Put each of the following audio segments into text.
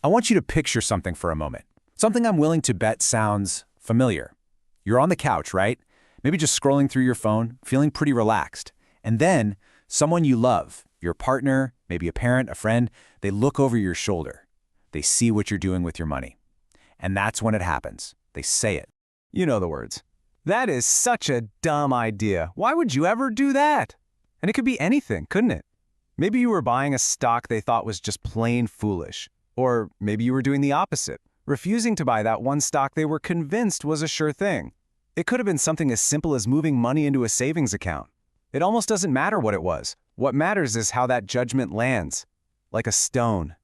I want you to picture something for a moment. Something I'm willing to bet sounds familiar. You're on the couch, right? Maybe just scrolling through your phone, feeling pretty relaxed. And then someone you love, your partner, maybe a parent, a friend, they look over your shoulder. They see what you're doing with your money. And that's when it happens. They say it. You know the words. That is such a dumb idea. Why would you ever do that? And it could be anything, couldn't it? Maybe you were buying a stock they thought was just plain foolish. Or maybe you were doing the opposite, refusing to buy that one stock they were convinced was a sure thing. It could have been something as simple as moving money into a savings account. It almost doesn't matter what it was. What matters is how that judgment lands, like a stone.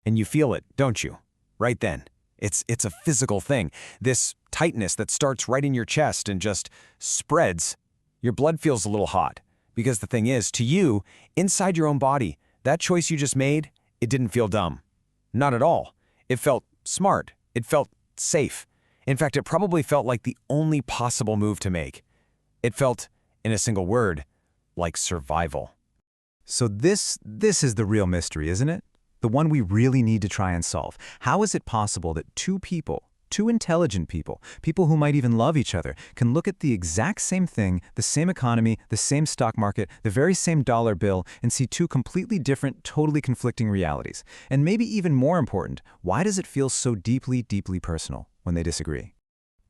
And you feel it, don't you? Right then. It's a physical thing. This tightness that starts right in your chest and just spreads. Your blood feels a little hot. Because the thing is, to you, inside your own body, that choice you just made, it didn't feel dumb. Not at all. It felt smart. It felt safe. In fact, it probably felt like the only possible move to make. It felt, in a single word, like survival. So this is the real mystery, isn't it? The one we really need to try and solve. How is it possible that two people, two intelligent people, people who might even love each other, can look at the exact same thing, the same economy, the same stock market, the very same dollar bill, and see two completely different, totally conflicting realities? And maybe even more important, why does it feel so deeply, deeply personal when they disagree?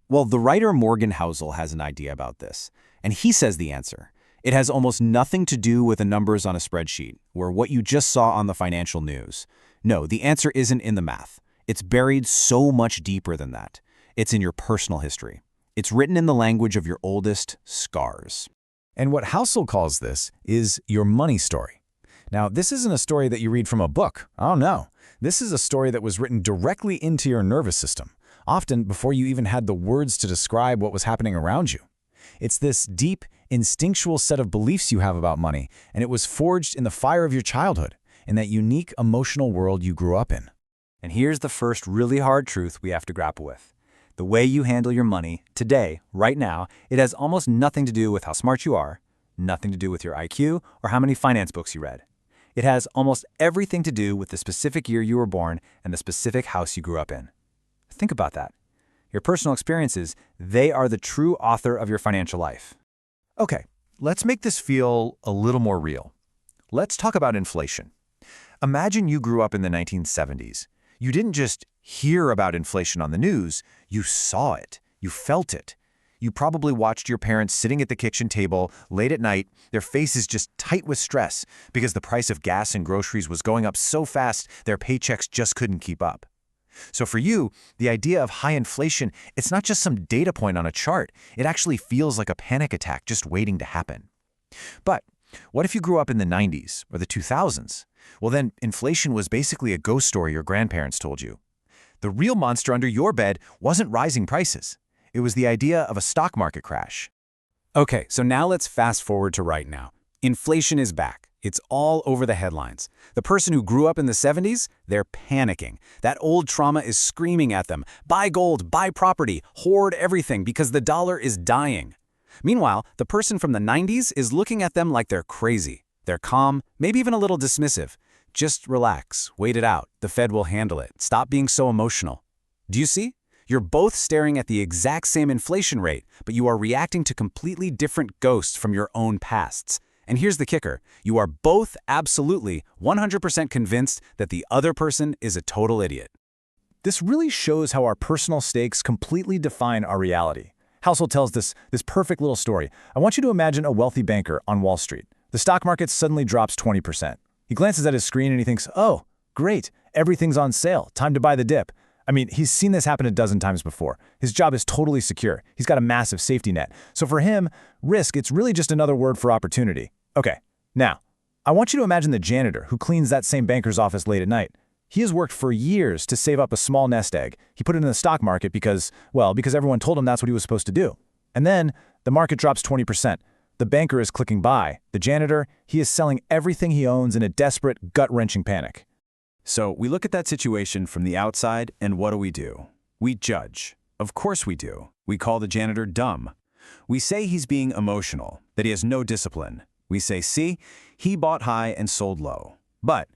Well, the writer Morgan Housel has an idea about this, and he says the answer. It has almost nothing to do with the numbers on a spreadsheet, or what you just saw on the financial news. No, the answer isn't in the math. It's buried so much deeper than that. It's in your personal history. It's written in the language of your oldest scars. And what Housel calls this is your money story. Now, this isn't a story that you read from a book. Oh no. This is a story that was written directly into your nervous system, often before you even had the words to describe what was happening around you. It's this deep, instinctual set of beliefs you have about money, and it was forged in the fire of your childhood, in that unique emotional world you grew up in. And here's the first really hard truth we have to grapple with. The way you handle your money today, right now, it has almost nothing to do with how smart you are, nothing to do with your IQ, or how many finance books you read. It has almost everything to do with the specific year you were born and the specific house you grew up in. Think about that. Your personal experiences, they are the true author of your financial life. Okay, let's make this feel a little more real. Let's talk about inflation. Imagine you grew up in the 1970s. You didn't just hear about inflation on the news, you saw it, you felt it. You probably watched your parents sitting at the kitchen table late at night, their faces just tight with stress because the price of gas and groceries was going up so fast their paychecks just couldn't keep up. So for you, the idea of high inflation, it's not just some data point on a chart. It actually feels like a panic attack just waiting to happen. But what if you grew up in the 90s or the 2000s? Well, then inflation was basically a ghost story your grandparents told you. The real monster under your bed wasn't rising prices. It was the idea of a stock market crash. Okay, so now let's fast forward to right now. Inflation is back. It's all over the headlines. The person who grew up in the 70s, they're panicking. That old trauma is screaming at them. Buy gold, buy property, hoard everything because the dollar is dying. Meanwhile, the person from the 90s is looking at them like they're crazy. They're calm, maybe even a little dismissive. Just relax, wait it out. The Fed will handle it. Stop being so emotional. Do you see? You're both staring at the exact same inflation rate, but you are reacting to completely different ghosts from your own pasts. And here's the kicker. You are both absolutely 100% convinced that the other person is a total idiot. This really shows how our personal stakes completely define our reality. Housel tells this perfect little story. I want you to imagine a wealthy banker on Wall Street. The stock market suddenly drops 20%. He glances at his screen and he thinks, oh, great, everything's on sale, time to buy the dip. I mean, he's seen this happen a dozen times before. His job is totally secure. He's got a massive safety net. So for him, risk, it's really just another word for opportunity. Okay, now, I want you to imagine the janitor who cleans that same banker's office late at night. He has worked for years to save up a small nest egg. He put it in the stock market because everyone told him that's what he was supposed to do. And then the market drops 20%. The banker is clicking buy. The janitor, he is selling everything he owns in a desperate, gut-wrenching panic. So we look at that situation from the outside, and what do? We judge. Of course we do. We call the janitor dumb. We say he's being emotional, that he has no discipline. We say, see, he bought high and sold low. But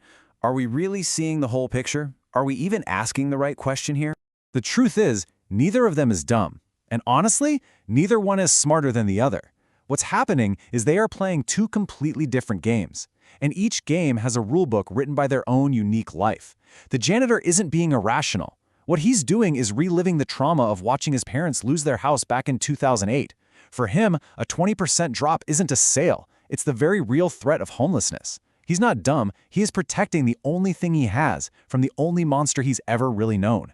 are we really seeing the whole picture? are we even asking the right question here? The truth is, neither of them is dumb. And honestly, neither one is smarter than the other. What's happening is they are playing two completely different games. And each game has a rulebook written by their own unique life. The janitor isn't being irrational. What he's doing is reliving the trauma of watching his parents lose their house back in 2008. For him, a 20% drop isn't a sale. It's the very real threat of homelessness. He's not dumb. He is protecting the only thing he has from the only monster he's ever really known.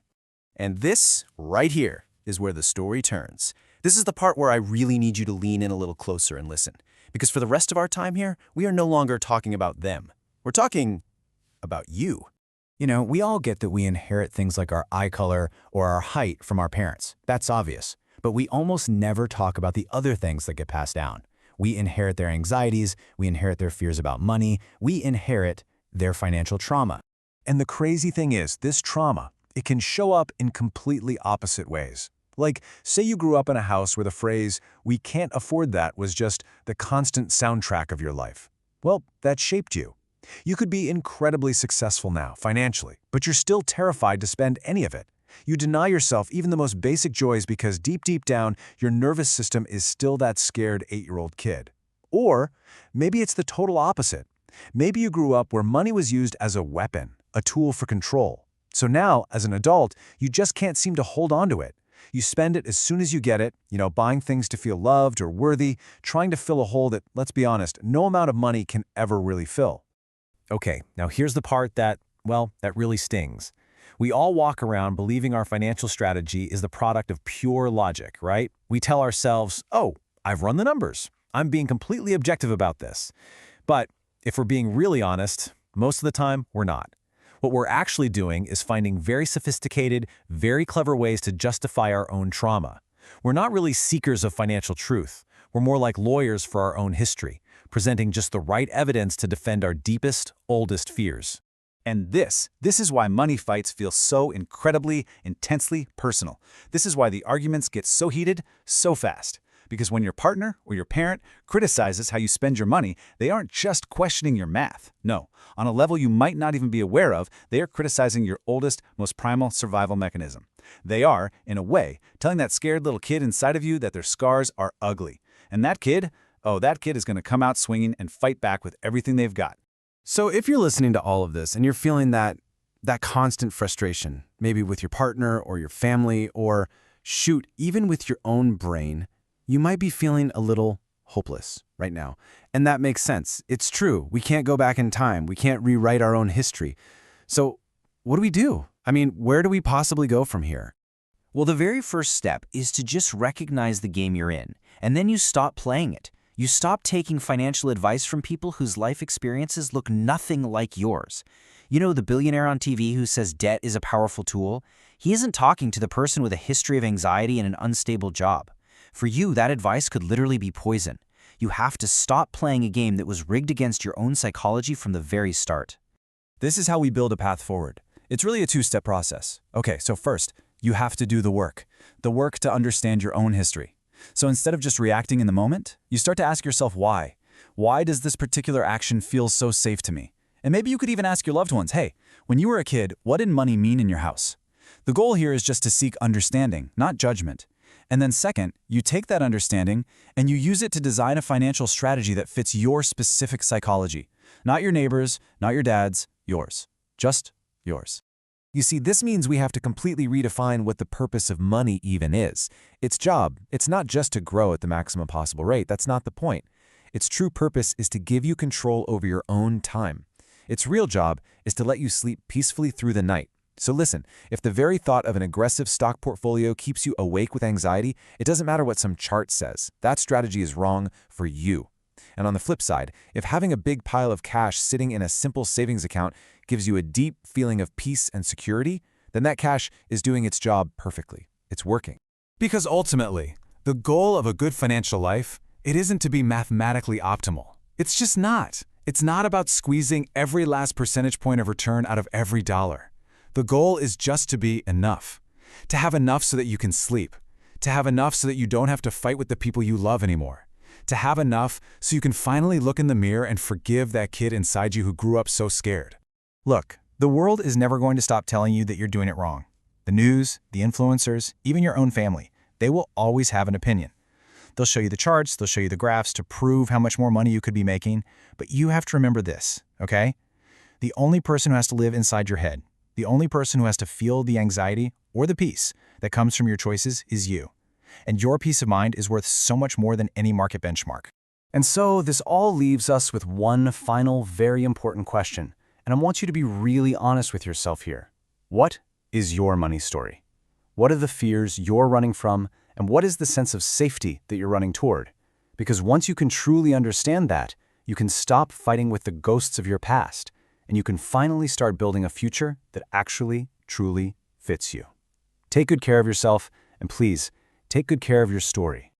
And this, right here, is where the story turns. This is the part where I really need you to lean in a little closer and listen. Because for the rest of our time here, we are no longer talking about them. We're talking about you. You know, we all get that we inherit things like our eye color or our height from our parents. That's obvious. But we almost never talk about the other things that get passed down. We inherit their anxieties, we inherit their fears about money, we inherit their financial trauma. And the crazy thing is, this trauma, it can show up in completely opposite ways. Like, say you grew up in a house where the phrase, "we can't afford that," was just the constant soundtrack of your life. Well, that shaped you. You could be incredibly successful now, financially, but you're still terrified to spend any of it. You deny yourself even the most basic joys because deep down, your nervous system is still that scared 8-year-old kid. Or maybe it's the total opposite. Maybe you grew up where money was used as a weapon, a tool for control. So now, as an adult, you just can't seem to hold on to it. You spend it as soon as you get it, buying things to feel loved or worthy, trying to fill a hole that, let's be honest, no amount of money can ever really fill. Okay, now here's the part that really stings. We all walk around believing our financial strategy is the product of pure logic, right? We tell ourselves, oh, I've run the numbers. I'm being completely objective about this. But if we're being really honest, most of the time, we're not. What we're actually doing is finding very sophisticated, very clever ways to justify our own trauma. We're not really seekers of financial truth. We're more like lawyers for our own history, presenting just the right evidence to defend our deepest, oldest fears. And this is why money fights feel so incredibly, intensely personal. This is why the arguments get so heated, so fast. Because when your partner or your parent criticizes how you spend your money, they aren't just questioning your math. No, on a level you might not even be aware of, they are criticizing your oldest, most primal survival mechanism. They are, in a way, telling that scared little kid inside of you that their scars are ugly. And that kid is going to come out swinging and fight back with everything they've got. So if you're listening to all of this and you're feeling that constant frustration, maybe with your partner or your family or, shoot, even with your own brain, you might be feeling a little hopeless right now. And that makes sense. It's true. We can't go back in time. We can't rewrite our own history. So what do we do? I mean, where do we possibly go from here? Well, the very first step is to just recognize the game you're in, and then you stop playing it. You stop taking financial advice from people whose life experiences look nothing like yours. You know the billionaire on TV who says debt is a powerful tool? He isn't talking to the person with a history of anxiety and an unstable job. For you, that advice could literally be poison. You have to stop playing a game that was rigged against your own psychology from the very start. This is how we build a path forward. It's really a two-step process. Okay, so first, you have to do the work to understand your own history. So instead of just reacting in the moment, you start to ask yourself why. Why does this particular action feel so safe to me? And maybe you could even ask your loved ones, hey, when you were a kid, what did money mean in your house? The goal here is just to seek understanding, not judgment. And then second, you take that understanding and you use it to design a financial strategy that fits your specific psychology. Not your neighbor's, not your dad's, yours. Just yours. You see, this means we have to completely redefine what the purpose of money even is. Its job, it's not just to grow at the maximum possible rate. That's not the point. Its true purpose is to give you control over your own time. Its real job is to let you sleep peacefully through the night. So listen, if the very thought of an aggressive stock portfolio keeps you awake with anxiety, it doesn't matter what some chart says. That strategy is wrong for you. And on the flip side, if having a big pile of cash sitting in a simple savings account gives you a deep feeling of peace and security, then that cash is doing its job perfectly. It's working. Because ultimately, the goal of a good financial life, it isn't to be mathematically optimal. It's just not. It's not about squeezing every last percentage point of return out of every dollar. The goal is just to be enough. To have enough so that you can sleep. To have enough so that you don't have to fight with the people you love anymore. To have enough so you can finally look in the mirror and forgive that kid inside you who grew up so scared. Look, The world is never going to stop telling you that you're doing it wrong. The news, the influencers, even your own family, they will always have an opinion. They'll show you the charts, they'll show you the graphs to prove how much more money you could be making, but you have to remember this, okay? The only person who has to live inside your head, the only person who has to feel the anxiety or the peace that comes from your choices is you. And your peace of mind is worth so much more than any market benchmark. And so this all leaves us with one final, very important question, and I want you to be really honest with yourself here. What is your money story? What are the fears you're running from, and what is the sense of safety that you're running toward? Because once you can truly understand that, you can stop fighting with the ghosts of your past, and you can finally start building a future that actually, truly fits you. Take good care of yourself, and please, take good care of your story.